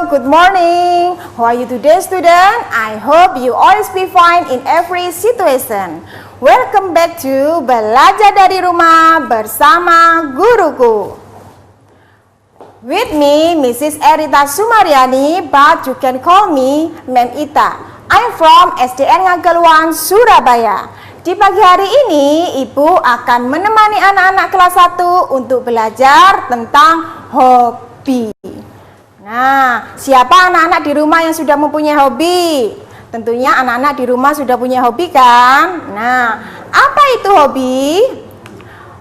good morning. How are you today, student? I hope you always be fine in every situation. Welcome back to Belajar dari Rumah bersama guruku. With me, Mrs. Erita Sumariani, but you can call me Ma'am Ita. I'm from SDN Ngageluan, Surabaya. Di pagi hari ini, Ibu akan menemani anak-anak kelas 1 untuk belajar tentang hobi. Nah, siapa anak-anak di rumah yang sudah mempunyai hobi? Tentunya anak-anak di rumah sudah punya hobi kan? Nah, apa itu hobi?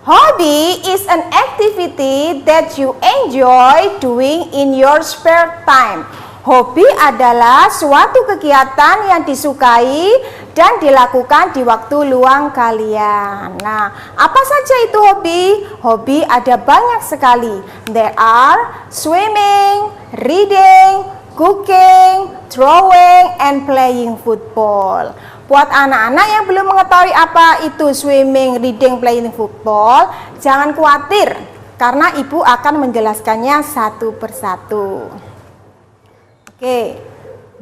Hobby is an activity that you enjoy doing in your spare time. Hobi adalah suatu kegiatan yang disukai dan dilakukan di waktu luang kalian. Nah, apa saja itu hobi? Hobi ada banyak sekali. There are swimming, reading, cooking, drawing, and playing football. Buat anak-anak yang belum mengetahui apa itu swimming, reading, playing football, jangan khawatir karena Ibu akan menjelaskannya satu persatu. Okay,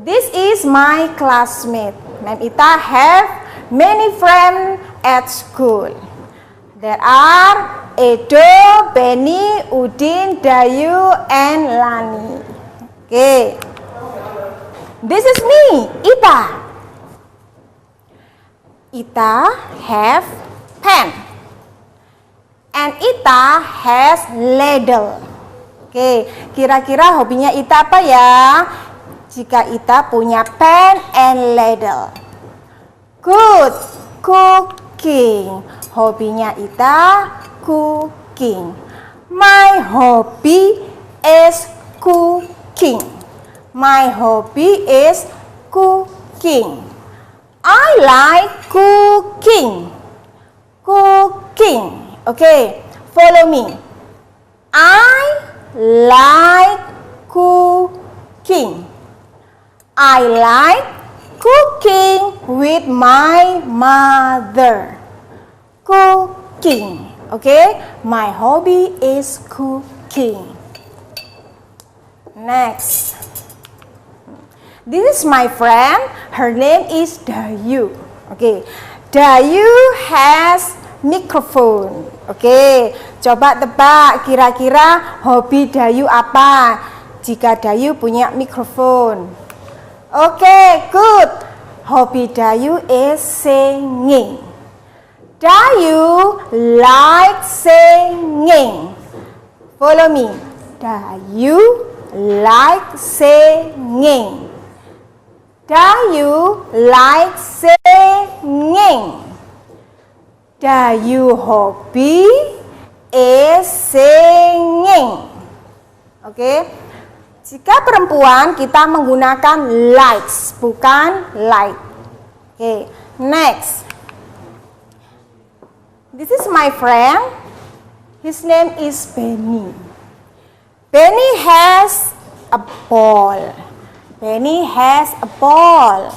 this is my classmate. Ma'am Ita have many friends at school. There are Edo, Benny, Udin, Dayu, and Lani. Okay, this is me, Ita. Ita have pen, and Ita has ladle. Oke, kira-kira hobinya Ita apa ya? Jika Ita punya pen and ladle. Good, cooking. Hobinya Ita cooking. My hobby is cooking. My hobby is cooking. I like cooking. Cooking. Okay, follow me. I like cooking. I like cooking with my mother. Cooking. Okay, my hobby is cooking. Next. This is my friend. Her name is Dayu. Okay, Dayu has microphone. Oke, coba tebak kira-kira hobi Dayu apa jika Dayu punya mikrofon. Oke, good. Hobi Dayu is singing. Dayu likes singing. Follow me. Dayu likes singing. Dayu likes singing. Dayu hobby is singing. Oke. Jika perempuan kita menggunakan likes bukan like. Oke, next. This is my friend. His name is Benny. Benny has a ball. Benny has a ball.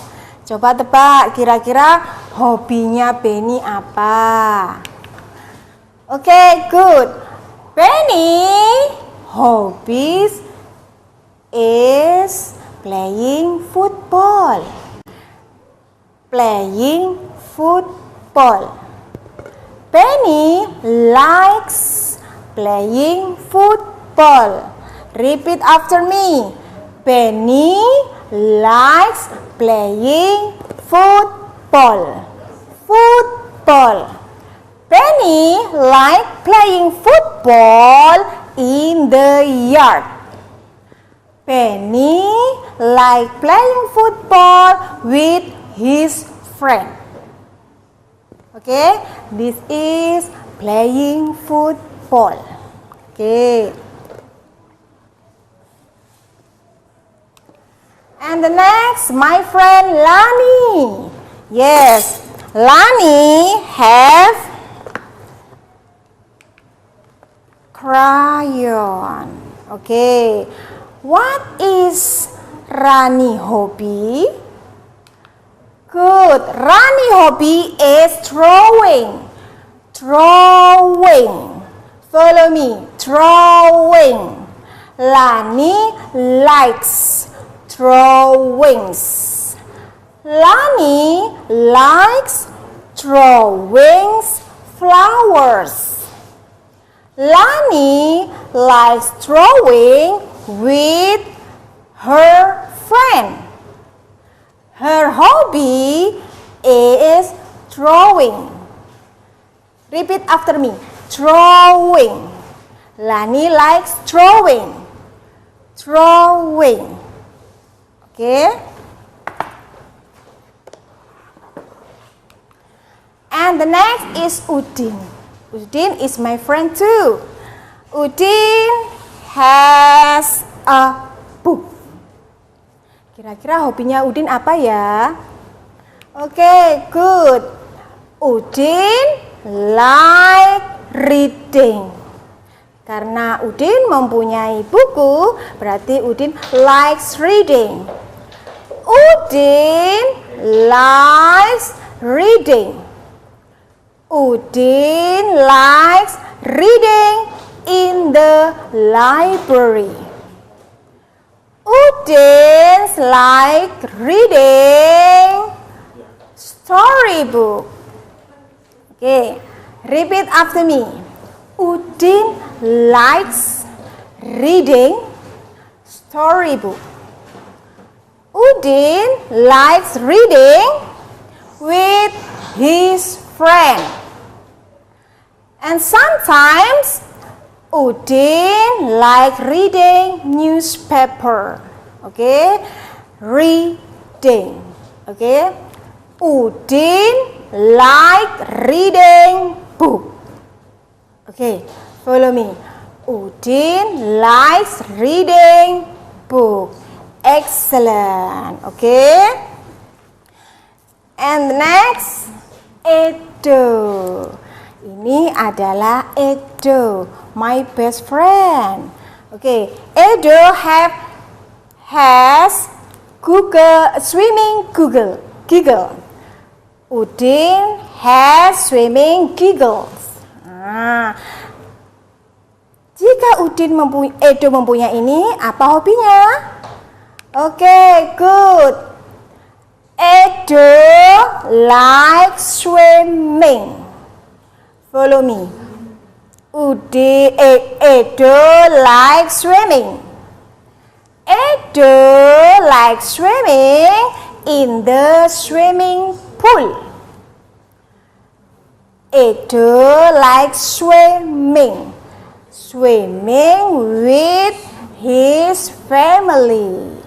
Coba tebak kira-kira hobinya Benny apa? Oke, good. Benny hobbies is playing football. Playing football. Benny likes playing football. Repeat after me. Benny likes playing football. Football. Benny likes playing football in the yard. Benny likes playing football with his friend. Okay, this is playing football. Okay. And the next, my friend Lani. Yes, Lani have crayon. Okay, what is Rani hobby? Good, Rani hobby is drawing. Drawing. Follow me, drawing. Lani likes drawings. Lani likes drawings flowers. Lani likes drawing with her friend. Her hobby is drawing. Repeat after me. Drawing. Lani likes drawing. Drawing. Okay. And the next is Udin. Udin is my friend too. Udin has a book. Kira-kira hobinya Udin apa ya? Oke, good. Udin like reading. Karena Udin mempunyai buku, berarti Udin likes reading. Udin likes reading. Udin likes reading in the library. Udin like reading storybook. Okay, repeat after me. Udin likes reading storybook. Udin likes reading with his friend. And sometimes Udin like reading newspaper. Okay, reading. Okay, Udin like reading book. Okay, follow me. Udin likes reading book. Excellent. Okay, and next, Edo. Ini adalah Edo, my best friend. Okay, Edo has swimming giggle. Udin has swimming giggles. Jika Edo mempunyai ini, apa hobinya? Okay, good. Edo likes swimming. Follow me. Edo likes swimming. Edo likes swimming in the swimming pool. Edo likes swimming with his family.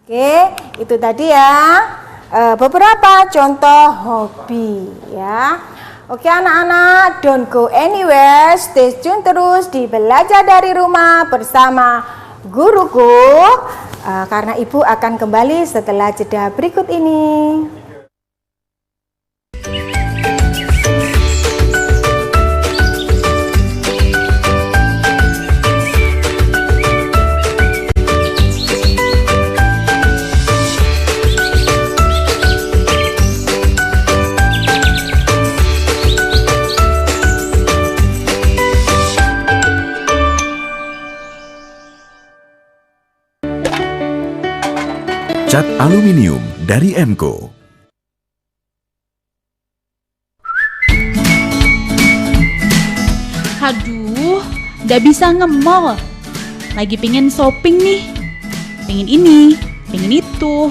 Oke, itu tadi ya beberapa contoh hobi ya. Oke anak-anak, don't go anywhere, stay tune terus di Belajar dari Rumah bersama guruku, karena ibu akan kembali setelah jeda berikut ini. Cat aluminium dari Emco. Aduh, gak bisa nge-mall. Lagi pengen shopping nih. Pengen ini, pengen itu.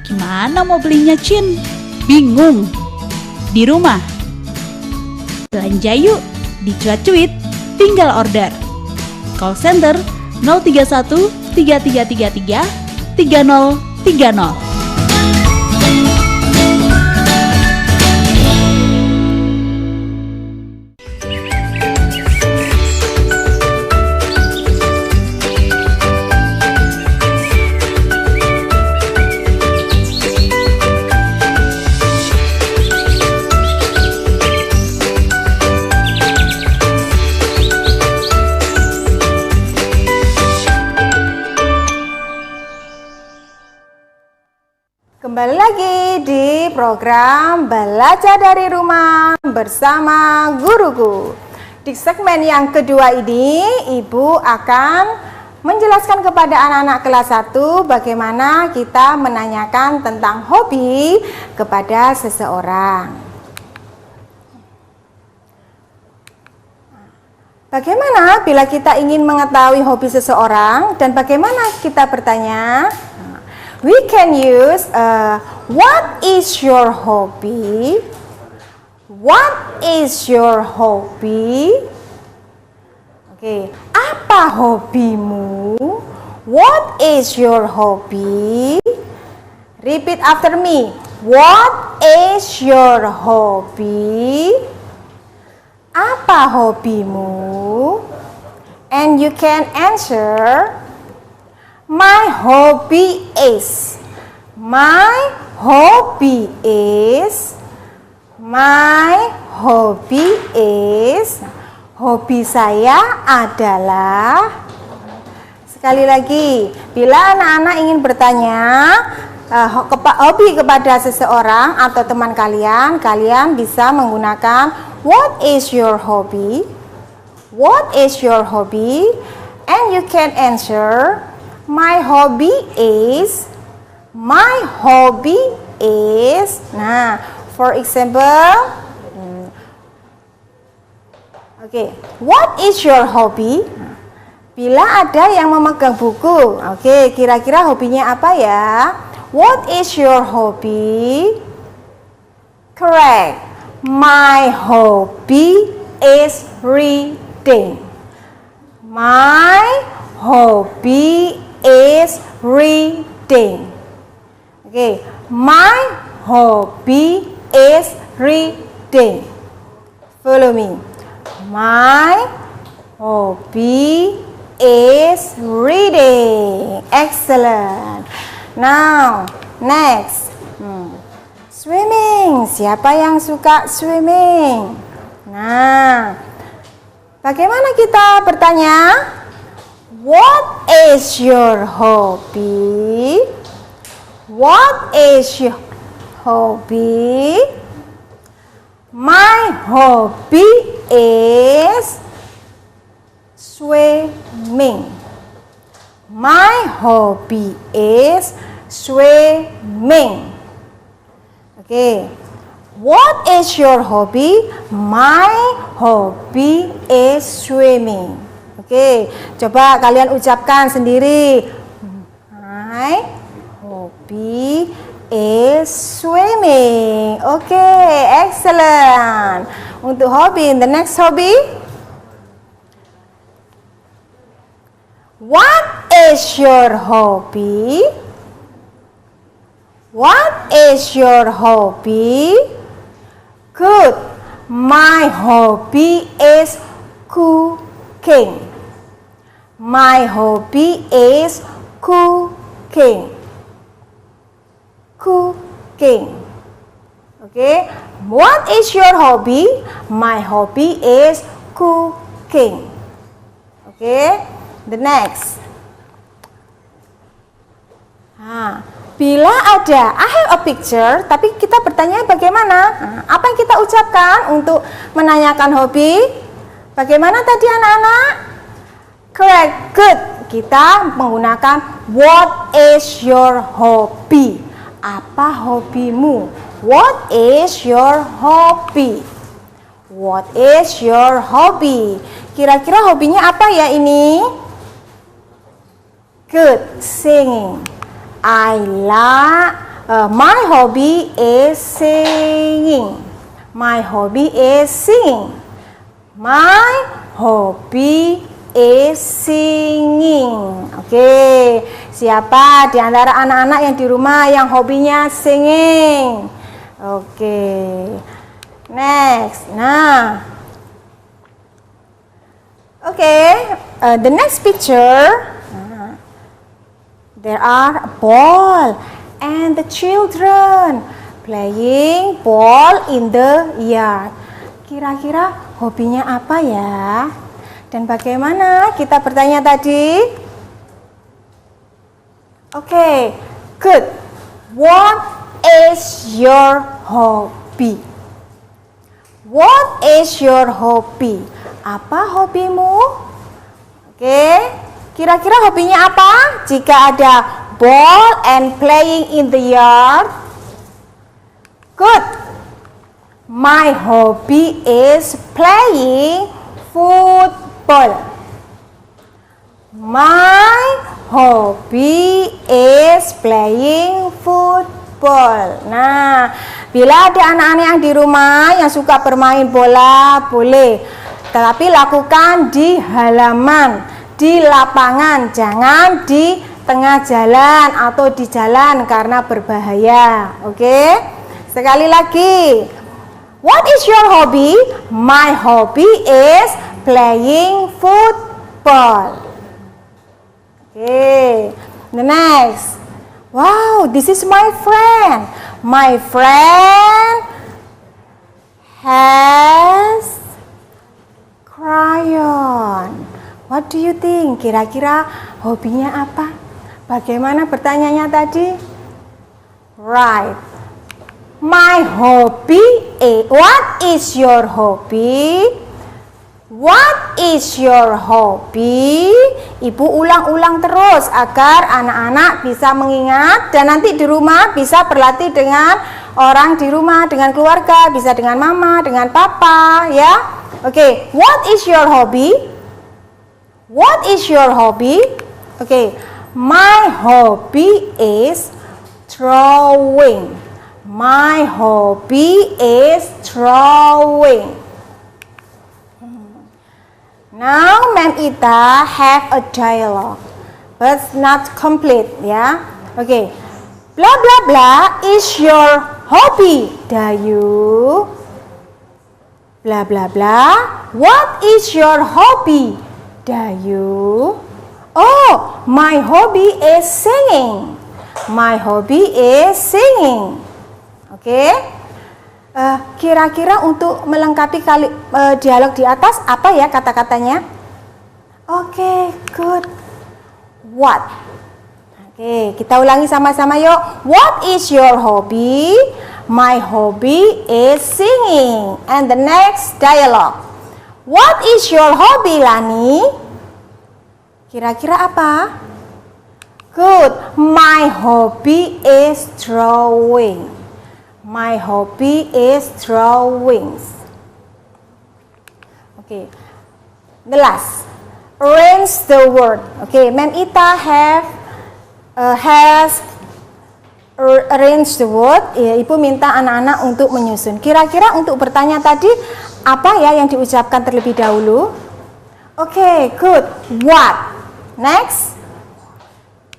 Gimana mau belinya, Cin? Bingung. Di rumah. Belanja yuk di Cuit-Cuit, tinggal order. Call center 031 3333 3030. Kembali lagi di program Belajar dari Rumah bersama guruku. Di segmen yang kedua ini, Ibu akan menjelaskan kepada anak-anak kelas 1 bagaimana kita menanyakan tentang hobi kepada seseorang. Bagaimana bila kita ingin mengetahui hobi seseorang dan bagaimana kita bertanya? We can use what is your hobby? What is your hobby? Oke, apa hobimu? What is your hobby? Repeat after me. What is your hobby? Apa hobimu? And you can answer, my hobby is. My hobby is. My hobby is. Hobi saya adalah. Sekali lagi, bila anak-anak ingin bertanya hobi kepada seseorang atau teman kalian, kalian bisa menggunakan what is your hobby? What is your hobby? And you can answer, my hobby is. My hobby is. Nah, for example, what is your hobby? Bila ada yang memegang buku, kira-kira hobinya apa ya? What is your hobby? Correct. My hobby is reading. My hobby is reading. My hobby is reading. Follow me. My hobby is reading. Excellent. Now, next. Swimming. Siapa yang suka swimming? Nah, bagaimana kita bertanya? What is your hobby? What is your hobby? My hobby is swimming. My hobby is swimming. What is your hobby? My hobby is swimming. Coba kalian ucapkan sendiri. My hobby is swimming. Excellent. Untuk hobi, the next hobby. What is your hobby? What is your hobby? Good. My hobby is cooking. My hobby is cooking. Cooking. What is your hobby? My hobby is cooking. The next. Bila ada I have a picture, tapi kita bertanya bagaimana? Apa yang kita ucapkan untuk menanyakan hobi? Bagaimana tadi anak-anak? Correct, good. Kita menggunakan what is your hobby? Apa hobimu? What is your hobby? What is your hobby? Kira-kira hobinya apa ya ini? Good, singing. My hobby is singing. My hobby is singing. My hobby is singing. Siapa di antara anak-anak yang di rumah yang hobinya singing? Next. The next picture. There are a ball and the children playing ball in the yard. Kira-kira hobinya apa ya? Dan bagaimana kita bertanya tadi? Good. What is your hobby? What is your hobby? apa hobimu? Oke, kira-kira hobinya apa? Jika ada ball and playing in the yard. Good. My hobby is playing football. My hobby is playing football. Nah, bila ada anak-anak yang di rumah yang suka bermain bola, boleh. Tetapi lakukan di halaman, di lapangan, jangan di tengah jalan atau di jalan karena berbahaya. Oke? Sekali lagi. What is your hobby? My hobby is playing football. Okay, the next. Wow, this is my friend. My friend has crayon. What do you think? Kira-kira hobinya apa? Bagaimana bertanyanya tadi? Right. My hobby is. What is your hobby? What is your hobby? Ibu ulang-ulang terus agar anak-anak bisa mengingat dan nanti di rumah bisa berlatih dengan orang di rumah, dengan keluarga, bisa dengan mama, dengan papa, ya. Oke, what is your hobby? What is your hobby? Oke, my hobby is drawing. My hobby is drawing. Now, Ma'am Ita have a dialogue, but not complete, ya. Okay. Blah blah blah is your hobby, Dayu. Blah blah blah. What is your hobby, Dayu? Oh, my hobby is singing. My hobby is singing. Oke, kira-kira untuk melengkapi dialog di atas apa ya kata-katanya? Oke, good. What? Oke, kita ulangi sama-sama yuk. What is your hobby? My hobby is singing. And the next dialogue. What is your hobby, Lani? Kira-kira apa? Good. My hobby is drawing. My hobby is drawings. Okay. The last. Arrange the word. Okay, Ma'am Ita has arranged the word. Ya, Ibu minta anak-anak untuk menyusun. Kira-kira untuk bertanya tadi apa ya yang diucapkan terlebih dahulu? Okay, good. What? Next.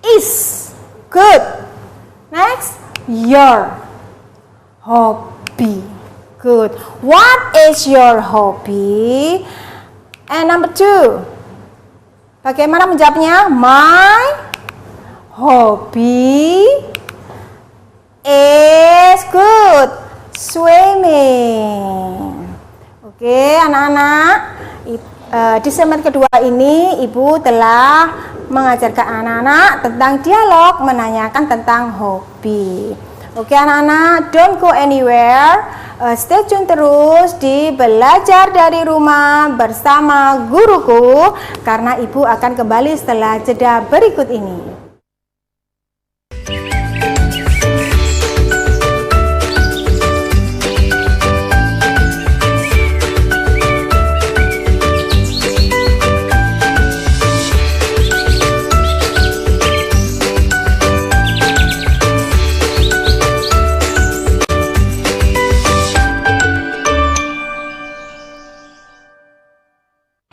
Is. Good. Next. Your hobby. Good. What is your hobby? And number 2. Bagaimana menjawabnya? My hobby is good. Swimming. Oke, anak-anak. Di segmen kedua ini Ibu telah mengajarkan anak-anak tentang dialog, menanyakan tentang hobi. Oke anak-anak, don't go anywhere, stay tune terus di Belajar dari Rumah bersama guruku, karena Ibu akan kembali setelah jeda berikut ini.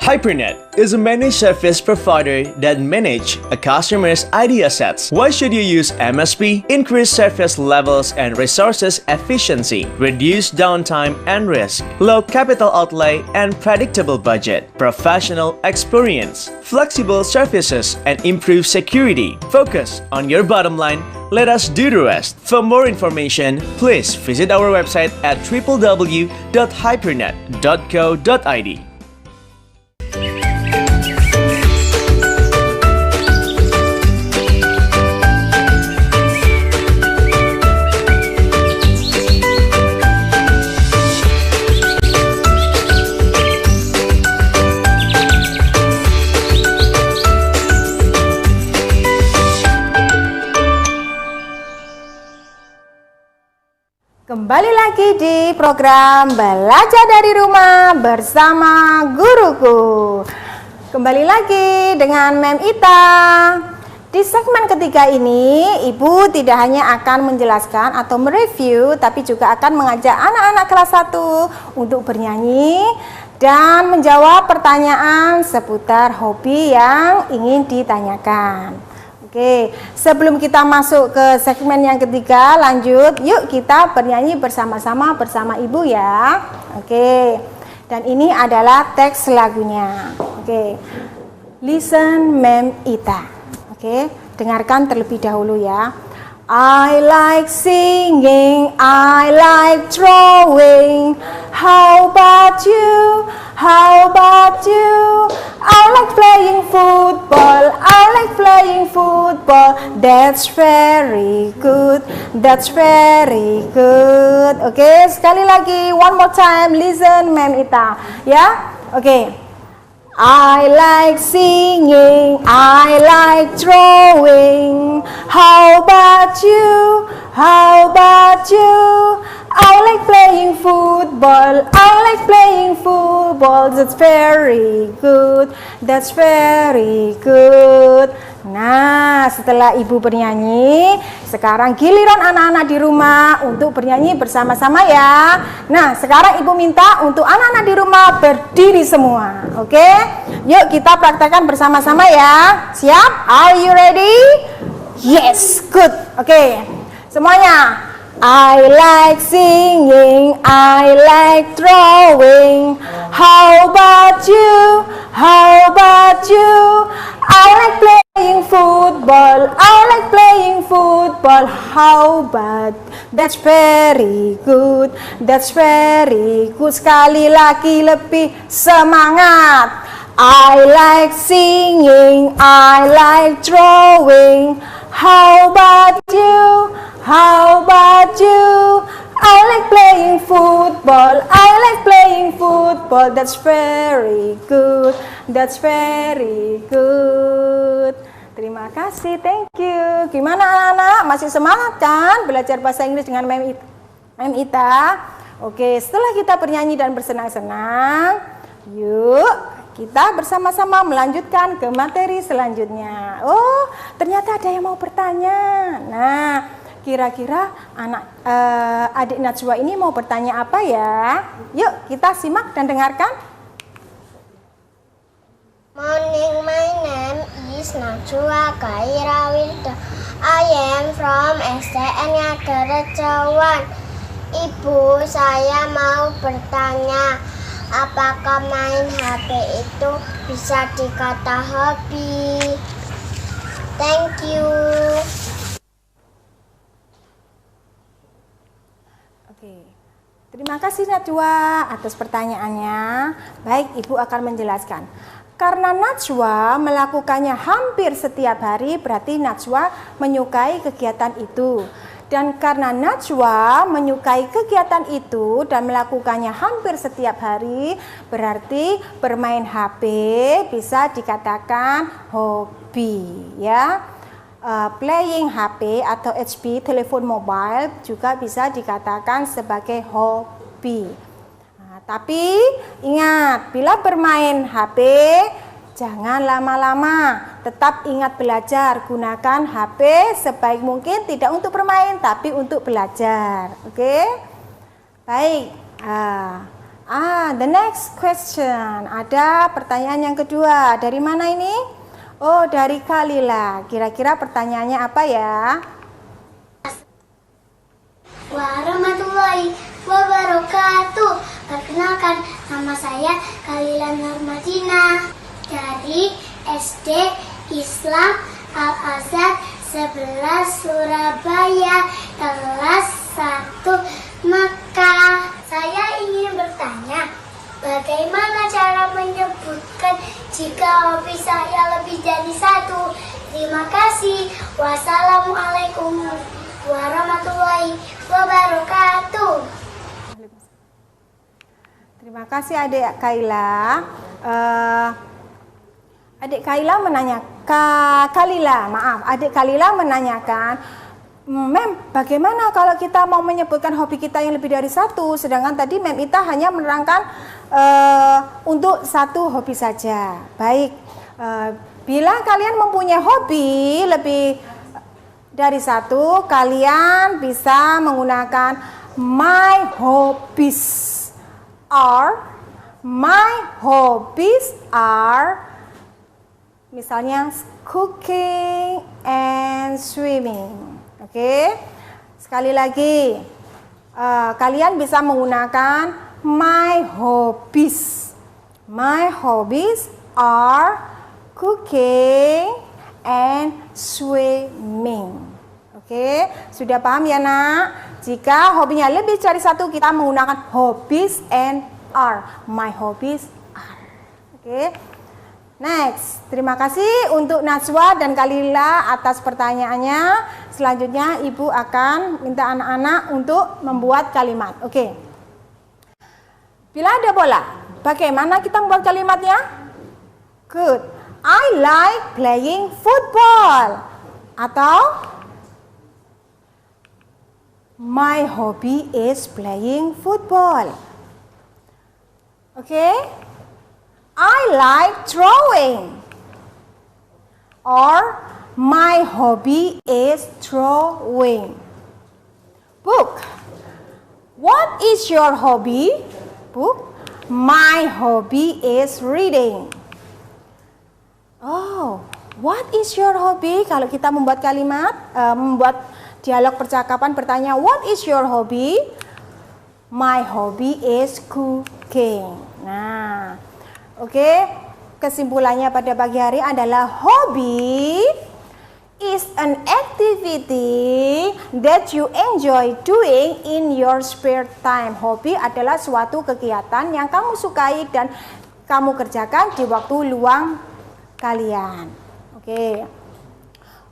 HyperNet is a managed service provider that manages a customer's ID assets. Why should you use MSP? Increase service levels and resources efficiency, reduce downtime and risk, low capital outlay and predictable budget, professional experience, flexible services and improved security. Focus on your bottom line. Let us do the rest. For more information, please visit our website at www.hypernet.co.id. Kembali lagi di program Belajar dari Rumah bersama Guruku. Kembali lagi dengan Mem Ita. Di segmen ketiga ini, Ibu tidak hanya akan menjelaskan atau mereview, tapi juga akan mengajak anak-anak kelas 1 untuk bernyanyi dan menjawab pertanyaan seputar hobi yang ingin ditanyakan. Oke, sebelum kita masuk ke segmen yang ketiga, lanjut, yuk kita bernyanyi bersama-sama bersama Ibu ya. Oke, dan ini adalah teks lagunya. Oke, listen Mem Ita. Oke, dengarkan terlebih dahulu ya. I like singing, I like drawing. How about you? How about you? I like playing football, I like playing football. That's very good, that's very good. Oke, sekali lagi, one more time, listen Mem Ita. Ya, oke. I like singing, I like drawing. How about you? How about you? I like playing football, I like playing football. That's very good, that's very good. Nah, setelah Ibu bernyanyi, sekarang giliran anak-anak di rumah untuk bernyanyi bersama-sama ya. Nah, sekarang Ibu minta untuk anak-anak di rumah berdiri semua. Oke? Yuk kita praktekkan bersama-sama ya. Siap? Are you ready? Yes, good. Oke. Semuanya. I like singing, I like drawing. How about you? How about you? I like playing football, I like playing football. How about? That's very good, that's very good. Sekali lagi lebih semangat. I like singing, I like drawing. How about you? How about you? I like playing football, I like playing football. That's very good, that's very good. Terima kasih, thank you. Gimana anak-anak? Masih semangat kan belajar bahasa Inggris dengan Mem Ita? Oke, setelah kita bernyanyi dan bersenang-senang, yuk kita bersama-sama melanjutkan ke materi selanjutnya. Oh, ternyata ada yang mau bertanya. Nah, kira-kira adik Najwa ini mau bertanya apa ya? Yuk kita simak dan dengarkan. Morning, my name is Najwa Khaira Wilda. I am from STN Gerejawan. Ibu, saya mau bertanya, apakah main HP itu bisa dikata hobi? Thank you. Oke, terima kasih Najwa atas pertanyaannya. Baik, Ibu akan menjelaskan. Karena Najwa melakukannya hampir setiap hari, berarti Najwa menyukai kegiatan itu. Dan karena Najwa menyukai kegiatan itu dan melakukannya hampir setiap hari, berarti bermain HP bisa dikatakan hobi ya. Playing HP atau HP, telepon mobile, juga bisa dikatakan sebagai hobi. Nah, tapi ingat, bila bermain HP jangan lama-lama, tetap ingat belajar. Gunakan HP sebaik mungkin, tidak untuk bermain tapi untuk belajar. Oke? Baik. The next question. Ada pertanyaan yang kedua. Dari mana ini? Oh, dari Kalila. Kira-kira pertanyaannya apa ya? Warahmatullahi wabarakatuh. Perkenalkan, nama saya Kalila Nurmadina dari SD Islam Al-Azhar 11 Surabaya, kelas 1 Mekah. Saya ingin bertanya, bagaimana cara menyebutkan jika hobi saya lebih dari 1? Terima kasih. Wassalamualaikum warahmatullahi wabarakatuh. Terima kasih adik Kaila. Adik Kaila menanyakan, adik Kalila menanyakan, Mem, bagaimana kalau kita mau menyebutkan hobi kita yang lebih dari satu, sedangkan tadi Mem Ita hanya menerangkan untuk satu hobi saja. Baik, bila kalian mempunyai hobi lebih dari satu, kalian bisa menggunakan my hobbies are misalnya cooking and swimming. Oke, sekali lagi, kalian bisa menggunakan my hobbies. My hobbies are cooking and swimming. Oke, sudah paham ya nak? Jika hobinya lebih dari satu, kita menggunakan hobbies and are. My hobbies are. Oke. Next, terima kasih untuk Najwa dan Kalila atas pertanyaannya. Selanjutnya Ibu akan minta anak-anak untuk membuat kalimat. Oke. Bila ada bola, bagaimana kita membuat kalimatnya? Good. I like playing football. Atau my hobby is playing football. Oke. I like drawing. Or my hobby is drawing. Book. What is your hobby? Book. My hobby is reading. Oh, what is your hobby? Kalau kita membuat kalimat, membuat dialog percakapan bertanya, what is your hobby? My hobby is cooking. Nah, oke, kesimpulannya pada pagi hari adalah hobi is an activity that you enjoy doing in your spare time. Hobi adalah suatu kegiatan yang kamu sukai dan kamu kerjakan di waktu luang kalian. Oke.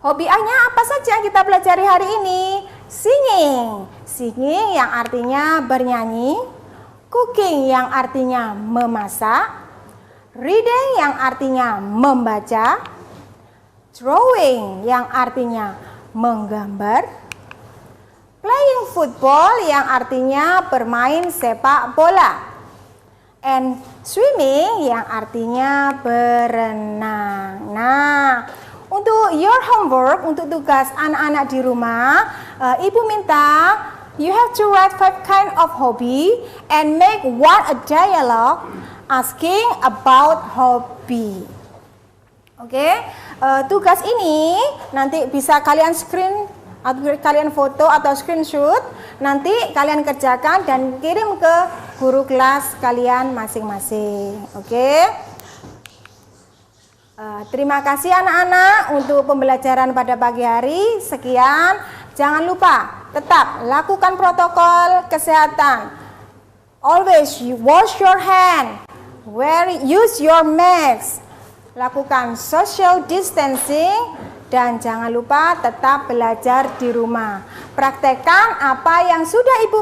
Hobinya apa saja yang kita pelajari hari ini? Singing. Singing yang artinya bernyanyi, cooking yang artinya memasak, reading yang artinya membaca, drawing yang artinya menggambar, playing football yang artinya bermain sepak bola, and swimming yang artinya berenang. Nah, untuk your homework, untuk tugas anak-anak di rumah, Ibu minta you have to write 5 kind of hobby and make a dialogue asking about hobby. Oke, tugas ini nanti bisa kalian screen atau kalian foto atau screenshot, nanti kalian kerjakan dan kirim ke guru kelas kalian masing-masing. Oke. Terima kasih anak-anak untuk pembelajaran pada pagi hari. Sekian, jangan lupa tetap lakukan protokol kesehatan. Always wash your hand, use your mask, lakukan social distancing, dan jangan lupa tetap belajar di rumah. Praktekkan apa yang sudah Ibu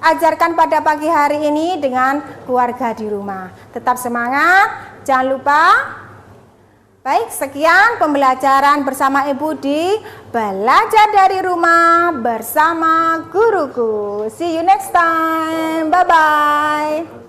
ajarkan pada pagi hari ini dengan keluarga di rumah. Tetap semangat, jangan lupa. Baik, sekian pembelajaran bersama Ibu di Belajar dari Rumah bersama Guruku. See you next time. Bye-bye.